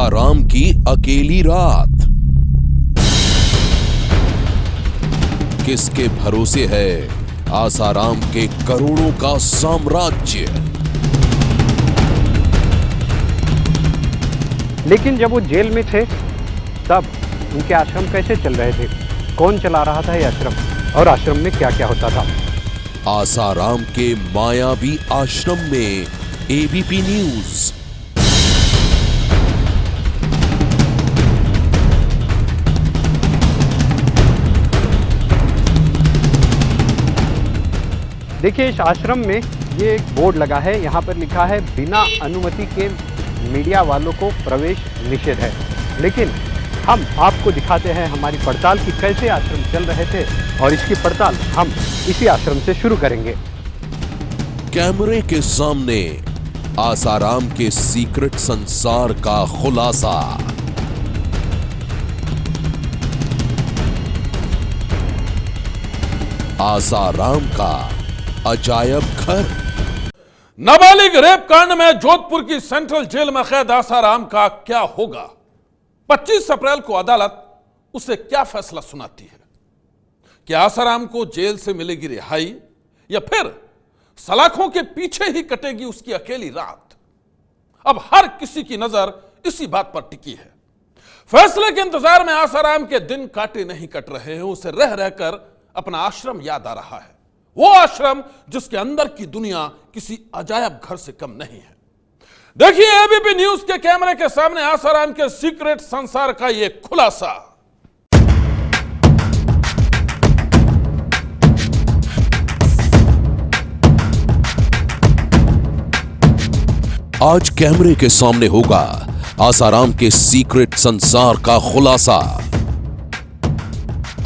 आसाराम की अकेली रात। किसके भरोसे है आसाराम के करोड़ों का साम्राज्य? लेकिन जब वो जेल में थे तब उनके आश्रम कैसे चल रहे थे? कौन चला रहा था ये आश्रम और आश्रम में क्या क्या होता था? आसाराम के मायावी आश्रम में एबीपी न्यूज। देखिए, इस आश्रम में ये एक बोर्ड लगा है, यहाँ पर लिखा है बिना अनुमति के मीडिया वालों को प्रवेश निषेध है। लेकिन हम आपको दिखाते हैं हमारी पड़ताल की कैसे आश्रम चल रहे थे और इसकी पड़ताल हम इसी आश्रम से शुरू करेंगे। कैमरे के सामने आसाराम के सीक्रेट संसार का खुलासा। आसाराम का अजायब घर। नाबालिग रेप कांड में जोधपुर की सेंट्रल जेल में कैद आसाराम का क्या होगा? 25 अप्रैल को अदालत उसे क्या फैसला सुनाती है? क्या आसाराम को जेल से मिलेगी रिहाई या फिर सलाखों के पीछे ही कटेगी उसकी अकेली रात? अब हर किसी की नजर इसी बात पर टिकी है। फैसले के इंतजार में आसाराम के दिन काटे नहीं कट रहे हैं। उसे रह रहकर अपना आश्रम याद आ रहा है, वो आश्रम जिसके अंदर की दुनिया किसी अजायब घर से कम नहीं है। देखिए एबीपी न्यूज के कैमरे के सामने आसाराम के सीक्रेट संसार का यह खुलासा। आज कैमरे के सामने होगा आसाराम के सीक्रेट संसार का खुलासा।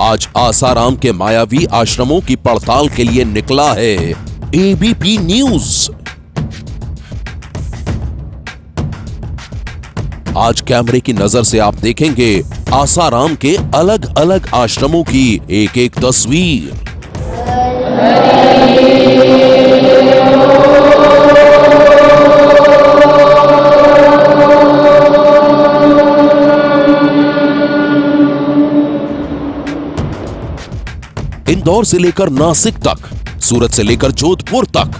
आज आसाराम के मायावी आश्रमों की पड़ताल के लिए निकला है एबीपी न्यूज। आज कैमरे की नजर से आप देखेंगे आसाराम के अलग अलग आश्रमों की एक एक तस्वीर। इंदौर से लेकर नासिक तक, सूरत से लेकर जोधपुर तक,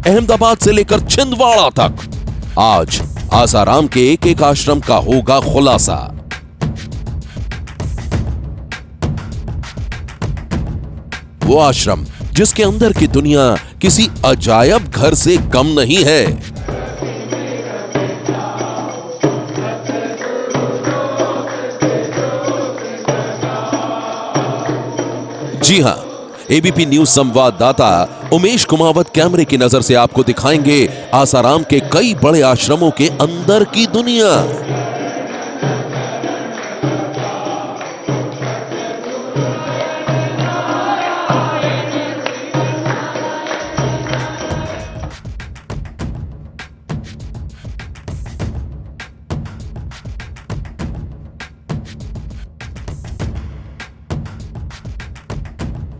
अहमदाबाद से लेकर छिंदवाड़ा तक, आज आसाराम के एक एक आश्रम का होगा खुलासा। वो आश्रम जिसके अंदर की दुनिया किसी अजायब घर से कम नहीं है। जी हां, एबीपी न्यूज संवाददाता उमेश कुमावत कैमरे की नजर से आपको दिखाएंगे आसाराम के कई बड़े आश्रमों के अंदर की दुनिया।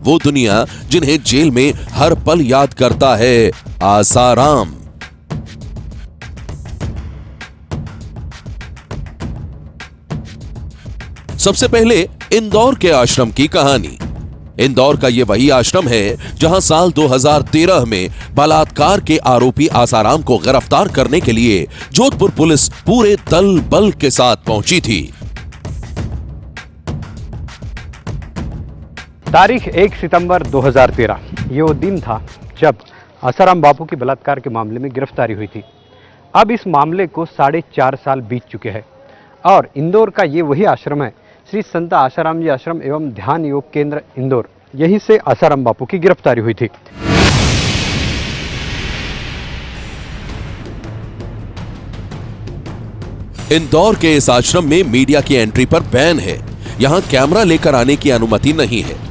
वो दुनिया जिन्हें जेल में हर पल याद करता है आसाराम। सबसे पहले इंदौर के आश्रम की कहानी। इंदौर का यह वही आश्रम है जहां साल 2013 में बलात्कार के आरोपी आसाराम को गिरफ्तार करने के लिए जोधपुर पुलिस पूरे दल बल के साथ पहुंची थी। तारीख 1 सितंबर 2013, ये वो दिन था जब आसाराम बापू की बलात्कार के मामले में गिरफ्तारी हुई थी। अब इस मामले को 4.5 साल बीत चुके हैं और इंदौर का ये वही आश्रम है, श्री संत आसाराम जी आश्रम एवं ध्यान योग केंद्र इंदौर। यहीं से आसाराम बापू की गिरफ्तारी हुई थी। इंदौर के इस आश्रम में मीडिया की एंट्री पर बैन है। यहां कैमरा लेकर आने की अनुमति नहीं है।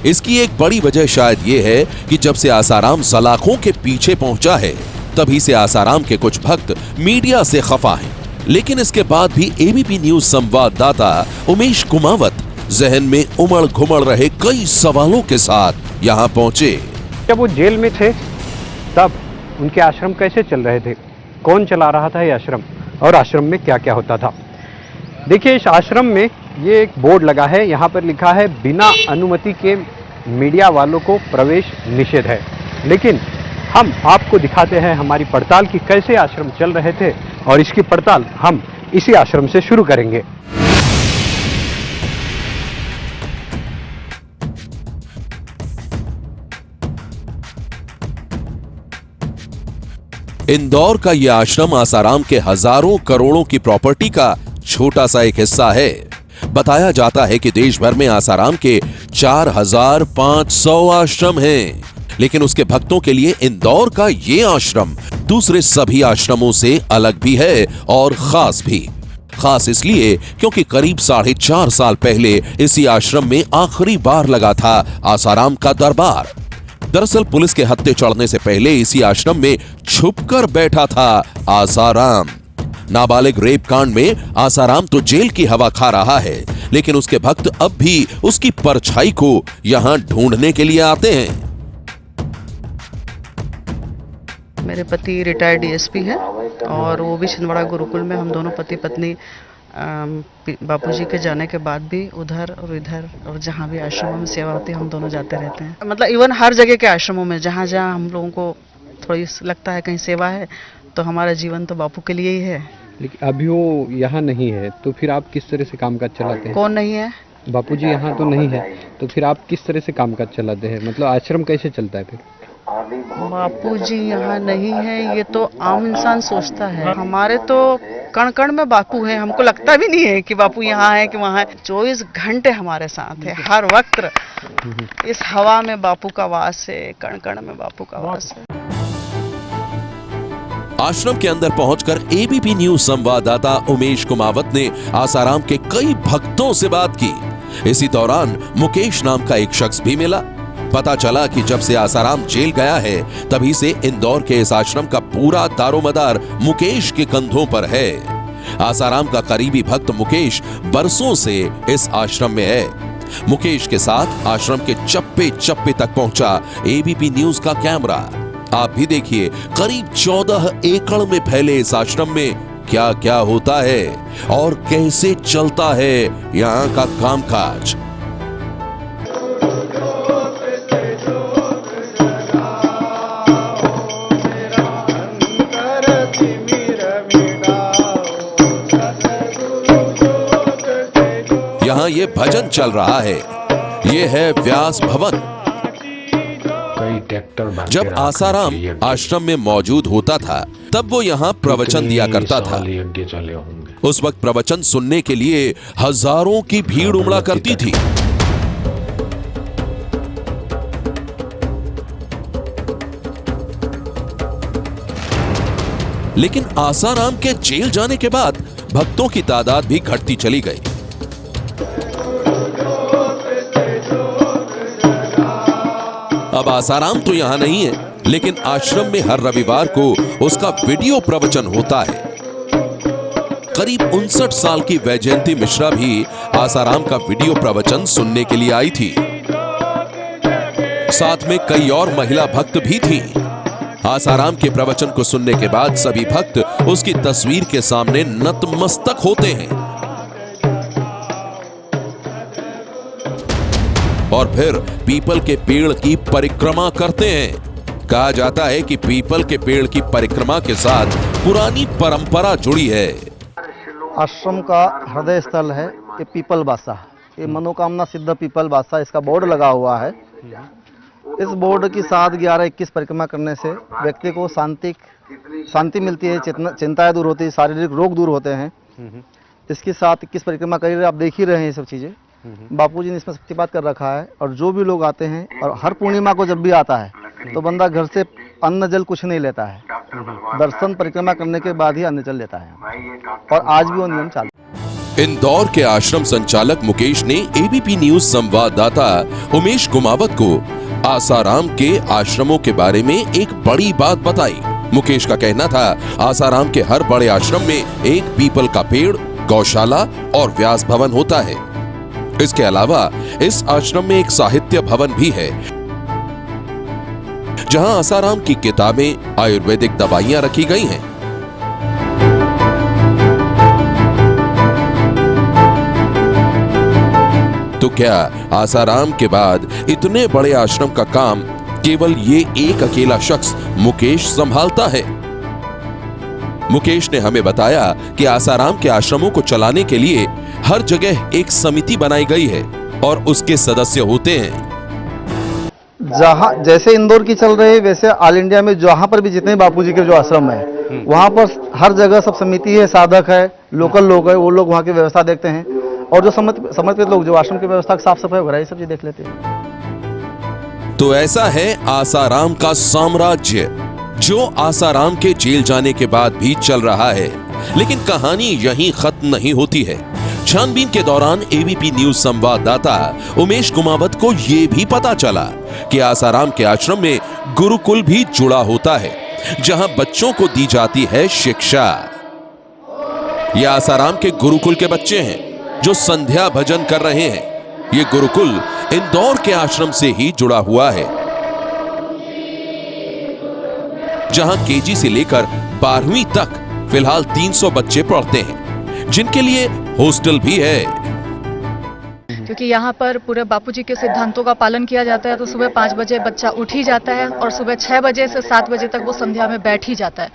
इसकी एक बड़ी वजह शायद यह है कि जब से आसाराम सलाखों के पीछे पहुंचा है तभी से आसाराम के कुछ भक्त मीडिया से खफा हैं। लेकिन इसके बाद भी एबीपी न्यूज संवाददाता उमेश कुमावत जहन में उमड़ घुमड़ रहे कई सवालों के साथ यहां पहुंचे। जब वो जेल में थे तब उनके आश्रम कैसे चल रहे थे? कौन चला रहा था ये आश्रम और आश्रम में क्या क्या होता था? देखिए, इस आश्रम में ये एक बोर्ड लगा है, यहाँ पर लिखा है बिना अनुमति के मीडिया वालों को प्रवेश निषेध है। लेकिन हम आपको दिखाते हैं हमारी पड़ताल की कैसे आश्रम चल रहे थे, और इसकी पड़ताल हम इसी आश्रम से शुरू करेंगे। इंदौर का यह आश्रम आसाराम के हजारों करोड़ों की प्रॉपर्टी का छोटा सा एक हिस्सा है। बताया जाता है कि देश भर में आसाराम के 4500 आश्रम हैं, लेकिन उसके भक्तों के लिए इंदौर का ये आश्रम दूसरे सभी आश्रमों से अलग भी है और खास भी। खास इसलिए क्योंकि करीब 4.5 साल पहले इसी आश्रम में आखिरी बार लगा था आसाराम का दरबार। दरअसल पुलिस के हत्थे चढ़ने से पहले इसी आश्रम में छुपकर बैठा था आसाराम। नाबालिग रेप कांड में आसाराम तो जेल की हवा खा रहा है, लेकिन उसके भक्त अब भी उसकी परछाई को यहां ढूंढने के लिए आते हैं। मेरे पति रिटायर्ड डीएसपी है और वो भी छिंदवाड़ा गुरुकुल में, हम दोनों पति पत्नी बापूजी के जाने के बाद भी उधर और इधर और जहाँ भी आश्रमों में सेवा होती है हम दोनों जाते रहते हैं। मतलब इवन हर जगह के आश्रमों में जहाँ जहाँ हम लोगों को थोड़ी लगता है कहीं सेवा है, तो हमारा जीवन तो बापू के लिए ही है। लेकिन अभी वो यहाँ नहीं है, तो फिर आप किस तरह से कामकाज चलाते हैं? कौन नहीं है? बापूजी यहाँ तो नहीं है, तो फिर आप किस तरह से कामकाज चलाते हैं? मतलब आश्रम कैसे चलता है फिर? बापूजी यहाँ नहीं है ये तो आम इंसान सोचता है, हमारे तो कण कण में बापू है। हमको लगता भी नहीं है कि बापू यहाँ है कि वहाँ है। 24 घंटे हमारे साथ है, हर वक्त इस हवा में बापू का वास है, कण कण में बापू का वास है। आश्रम के अंदर पहुंचकर एबीपी न्यूज संवाददाता उमेश कुमावत ने आसाराम के कई भक्तों से बात की। इसी दौरान मुकेश नाम का एक शख्स भी मिला। पता चला कि जब से आसाराम जेल गया है, तभी से इंदौर के इस आश्रम का पूरा दारोमदार मुकेश के कंधों पर है। आसाराम का करीबी भक्त मुकेश बरसों से इस आश्रम में है। मुकेश के साथ आश्रम के चप्पे चप्पे तक पहुंचा एबीपी न्यूज का कैमरा। आप भी देखिए, करीब 14 एकड़ में फैले इस आश्रम में क्या क्या होता है और कैसे चलता है यहाँ का कामकाज। यहाँ ये भजन चल रहा है, ये है व्यास भवन। जब आसाराम आश्रम में मौजूद होता था, तब वो यहाँ प्रवचन दिया करता था। उस वक्त प्रवचन सुनने के लिए हजारों की भीड़ उमड़ा करती थी। लेकिन आसाराम के जेल जाने के बाद भक्तों की तादाद भी घटती चली गई। अब आसाराम तो यहां नहीं है, लेकिन आश्रम में हर रविवार को उसका वीडियो प्रवचन होता है। करीब 59 साल की वैजयंती मिश्रा भी आसाराम का वीडियो प्रवचन सुनने के लिए आई थी। साथ में कई और महिला भक्त भी थीं। आसाराम के प्रवचन को सुनने के बाद सभी भक्त उसकी तस्वीर के सामने नतमस्तक होते हैं और फिर पीपल के पेड़ की परिक्रमा करते हैं। कहा जाता है कि पीपल के पेड़ की परिक्रमा के साथ पुरानी परंपरा जुड़ी है। आश्रम का हृदय स्थल है ये पीपल बासा, ये मनोकामना सिद्ध पीपल बासा, इसका बोर्ड लगा हुआ है। इस बोर्ड की 7, 11, 21 परिक्रमा करने से व्यक्ति को शांति मिलती है, चिंताएं दूर होती है, शारीरिक रोग दूर होते हैं। इसके साथ 21 परिक्रमा करिए, आप देख ही रहे हैं ये सब चीज़ें। बापूजी ने इसमें शक्तिपात कर रखा है और जो भी लोग आते हैं, और हर पूर्णिमा को जब भी आता है तो बंदा घर से अन्न जल कुछ नहीं लेता है, दर्शन परिक्रमा करने के बाद ही अन्न जल लेता है, और आज भी वो नियम चालू। इंदौर के आश्रम संचालक मुकेश ने एबीपी न्यूज संवाददाता उमेश कुमावत को आसाराम के आश्रमों के बारे में एक बड़ी बात बताई। मुकेश का कहना था, आसाराम के हर बड़े आश्रम में एक पीपल का पेड़, गौशाला और व्यास भवन होता है। इसके अलावा इस आश्रम में एक साहित्य भवन भी है, जहां आसाराम की किताबें, आयुर्वेदिक दवाइयां रखी गई हैं। क्या आसाराम के बाद इतने बड़े आश्रम का काम केवल ये एक अकेला शख्स मुकेश संभालता है? मुकेश ने हमें बताया कि आसाराम के आश्रमों को चलाने के लिए हर जगह एक समिति बनाई गई है और उसके सदस्य होते हैं। जहाँ जैसे इंदौर की चल रही है वैसे ऑल इंडिया में जहाँ पर भी जितने बापूजी के जो आश्रम है वहाँ पर हर जगह सब समिति है, साधक है, लोकल लोग है, वो लोग वहाँ की व्यवस्था देखते हैं और जो समर्पित लोग जो आश्रम की व्यवस्था साफ सफाई वगैरह ये सब चीज देख लेते हैं। तो ऐसा है आसाराम का साम्राज्य, जो आसाराम के जेल जाने के बाद भी चल रहा है। लेकिन कहानी यहीं खत्म नहीं होती है। छानबीन के दौरान एबीपी न्यूज संवाददाता उमेश कुमावत को यह भी पता चला कि आसाराम के आश्रम में गुरुकुल भी जुड़ा होता है, जहां बच्चों को दी जाती है शिक्षा। ये आसाराम के गुरुकुल के बच्चे हैं जो संध्या भजन कर रहे हैं। ये गुरुकुल इंदौर के आश्रम से ही जुड़ा हुआ है, जहां केजी से लेकर 12वीं तक फिलहाल 300 बच्चे पढ़ते हैं, जिनके लिए हॉस्टल भी है। क्योंकि यहाँ पर पूरे बापूजी के सिद्धांतों का पालन किया जाता है, तो सुबह 5 बजे बच्चा उठ ही जाता है और सुबह 6 बजे से 7 बजे तक वो संध्या में बैठ ही जाता है।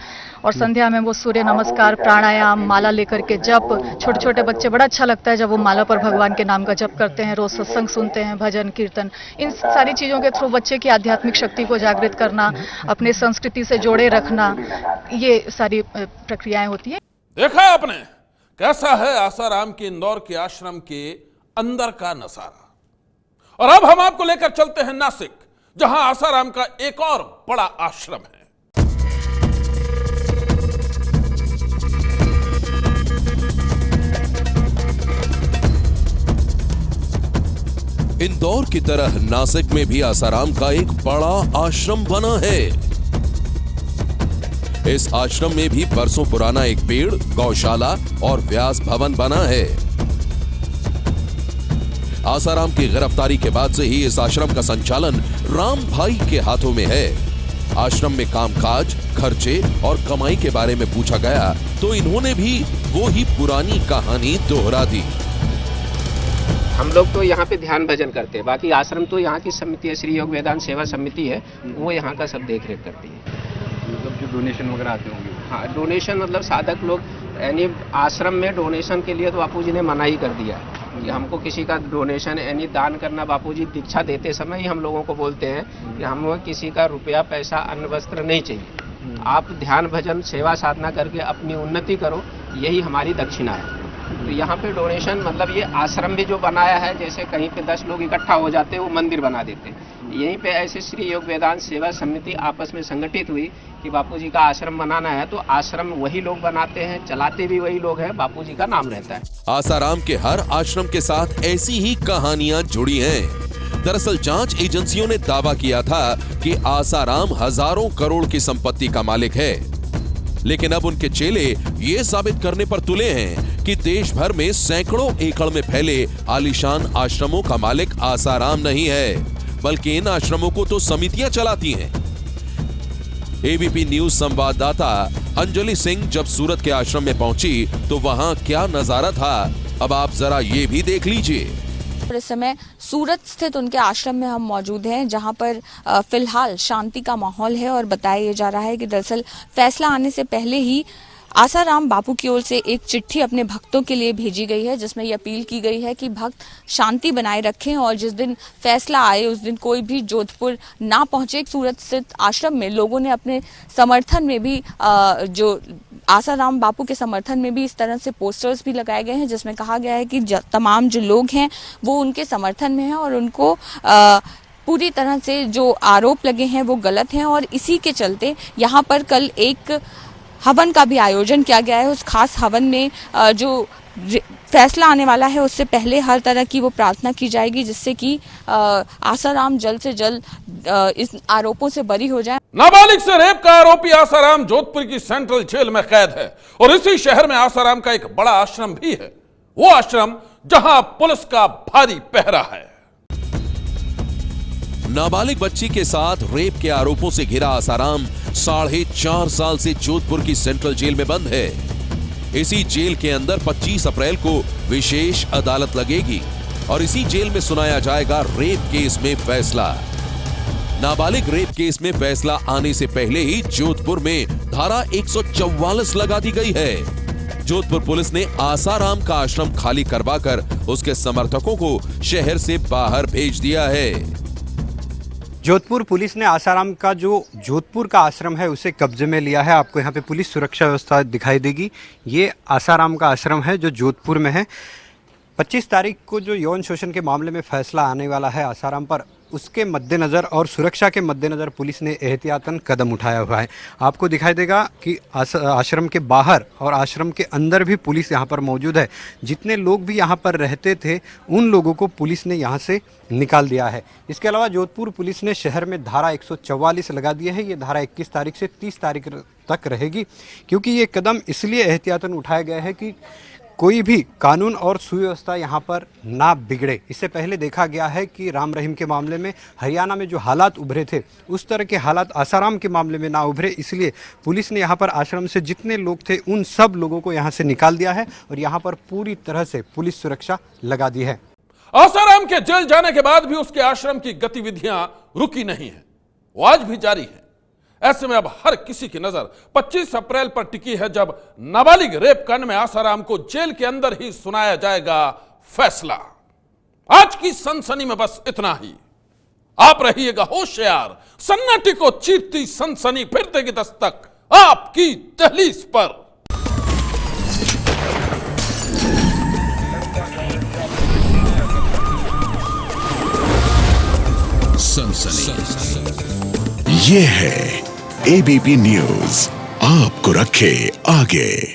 और संध्या में वो सूर्य नमस्कार, प्राणायाम, माला लेकर के जप, छोटे छोटे बच्चे, बड़ा अच्छा लगता है जब वो माला पर भगवान के नाम का जप करते हैं, रोज सत्संग सुनते हैं, भजन कीर्तन, इन सारी चीज़ों के थ्रू बच्चे की आध्यात्मिक शक्ति को जागृत करना, अपने संस्कृति से जोड़े रखना, ये सारी प्रक्रियाएं होती है। देखा आपने कैसा है आसाराम के इंदौर के आश्रम के अंदर का नजारा। और अब हम आपको लेकर चलते हैं नासिक, जहां आसाराम का एक और बड़ा आश्रम है। इंदौर की तरह नासिक में भी आसाराम का एक बड़ा आश्रम बना है। इस आश्रम में भी बरसों पुराना एक पेड़, गौशाला और व्यास भवन बना है। आसाराम की गिरफ्तारी के बाद से ही इस आश्रम का संचालन राम भाई के हाथों में है। आश्रम में कामकाज, खर्चे और कमाई के बारे में पूछा गया तो इन्होंने भी वो ही पुरानी कहानी दोहरा दी। हम लोग तो यहाँ पे ध्यान भजन करते हैं, बाकी आश्रम तो यहाँ की समिति है, श्री योग वेदांत सेवा समिति है, वो यहाँ का सब देख रेख करती है। मतलब जो डोनेशन वगैरह आते होंगे? हाँ, डोनेशन मतलब साधक लोग, यानी आश्रम में डोनेशन के लिए तो बापूजी ने मना ही कर दिया कि हमको किसी का डोनेशन यानी दान करना, बापूजी दीक्षा देते समय ही हम लोगों को बोलते हैं कि हमें किसी का रुपया पैसा अन्न वस्त्र नहीं चाहिए, आप ध्यान भजन सेवा साधना करके अपनी उन्नति करो, यही हमारी दक्षिणा है। तो यहाँ पे डोनेशन मतलब ये आश्रम भी जो बनाया है, जैसे कहीं पे 10 लोग इकट्ठा हो जाते हैं वो मंदिर बना देते हैं, यहीं पे ऐसे श्री योग वेदांत सेवा समिति आपस में संगठित हुई कि बापूजी का आश्रम बनाना है, तो आश्रम वही लोग बनाते हैं, चलाते भी वही लोग हैं, बापूजी का नाम रहता है। आसाराम के हर आश्रम के साथ ऐसी ही कहानियां जुड़ी हैं। दरअसल जांच एजेंसियों ने दावा किया था कि आसाराम हजारों करोड़ की संपत्ति का मालिक है, लेकिन अब उनके चेले ये साबित करने पर तुले हैं कि देश भर में सैकड़ों एकड़ में फैले आलीशान आश्रमों का मालिक आसाराम नहीं है, बल्कि इन आश्रमों को तो समितियां चलाती हैं। एबीपी न्यूज संवाददाता अंजलि सिंह जब सूरत के आश्रम में पहुंची तो वहां क्या नजारा था, अब आप जरा ये भी देख लीजिए। इस समय सूरत स्थित उनके आश्रम में हम मौजूद हैं, जहां पर फिलहाल शांति का माहौल है और बताया जा रहा है कि दरअसल फैसला आने से पहले ही आसाराम बापू की ओर से एक चिट्ठी अपने भक्तों के लिए भेजी गई है, जिसमें ये अपील की गई है कि भक्त शांति बनाए रखें और जिस दिन फैसला आए उस दिन कोई भी जोधपुर ना पहुंचे। सूरत स्थित आश्रम में लोगों ने अपने समर्थन में भी जो आसाराम बापू के समर्थन में भी इस तरह से पोस्टर्स भी लगाए गए हैं, जिसमें कहा गया है कि तमाम जो लोग हैं वो उनके समर्थन में हैं और उनको पूरी तरह से जो आरोप लगे हैं वो गलत हैं। और इसी के चलते यहाँ पर कल एक हवन का भी आयोजन किया गया है। उस खास हवन में जो फैसला आने वाला है उससे पहले हर तरह की वो प्रार्थना की जाएगी, जिससे कि आसाराम जल्द से जल्द इस आरोपों से बरी हो जाए। नाबालिग से रेप का आरोपी आसाराम जोधपुर की सेंट्रल जेल में कैद है और इसी शहर में आसाराम का एक बड़ा आश्रम भी है, वो आश्रम जहां पुलिस का भारी पहरा है। नाबालिग बच्ची के साथ रेप के आरोपों से घिरा आसाराम 4.5 साल से जोधपुर की सेंट्रल जेल में बंद है। इसी जेल के अंदर 25 अप्रैल को विशेष अदालत लगेगी। और इसी जेल में सुनाया जाएगा रेप केस में फैसला। नाबालिग रेप केस में फैसला आने से पहले ही जोधपुर में धारा 144 लगा दी गई है। जोधपुर पुलिस ने आसाराम का आश्रम खाली करवाकर उसके समर्थकों को शहर से बाहर भेज दिया है। जोधपुर पुलिस ने आसाराम का जो जोधपुर का आश्रम है उसे कब्जे में लिया है। आपको यहाँ पे पुलिस सुरक्षा व्यवस्था दिखाई देगी। ये आसाराम का आश्रम है जो जोधपुर में है। 25 तारीख को जो यौन शोषण के मामले में फैसला आने वाला है आसाराम पर, उसके मद्देनज़र और सुरक्षा के मद्देनज़र पुलिस ने एहतियातन कदम उठाया हुआ है। आपको दिखाई देगा कि आश्रम के बाहर और आश्रम के अंदर भी पुलिस यहाँ पर मौजूद है। जितने लोग भी यहाँ पर रहते थे उन लोगों को पुलिस ने यहाँ से निकाल दिया है। इसके अलावा जोधपुर पुलिस ने शहर में धारा 144 लगा दी है। ये धारा 21 तारीख से 30 तारीख तक रहेगी, क्योंकि ये कदम इसलिए एहतियातन उठाया गया है कि कोई भी कानून और सुव्यवस्था यहाँ पर ना बिगड़े। इससे पहले देखा गया है कि राम रहीम के मामले में हरियाणा में जो हालात उभरे थे उस तरह के हालात आसाराम के मामले में ना उभरे, इसलिए पुलिस ने यहाँ पर आश्रम से जितने लोग थे उन सब लोगों को यहाँ से निकाल दिया है और यहाँ पर पूरी तरह से पुलिस सुरक्षा लगा दी है। आसाराम के जेल जाने के बाद भी उसके आश्रम की गतिविधियां रुकी नहीं है, वो आज भी जारी है। ऐसे में अब हर किसी की नजर 25 अप्रैल पर टिकी है, जब नाबालिग रेप कांड में आसाराम को जेल के अंदर ही सुनाया जाएगा फैसला। आज की सनसनी में बस इतना ही। आप रहिएगा होशियार, सन्नाटे को चीरती सनसनी फिर देगी दस्तक आपकी दहलीज पर। सनसनी ये है एबीपी न्यूज, आपको रखे आगे।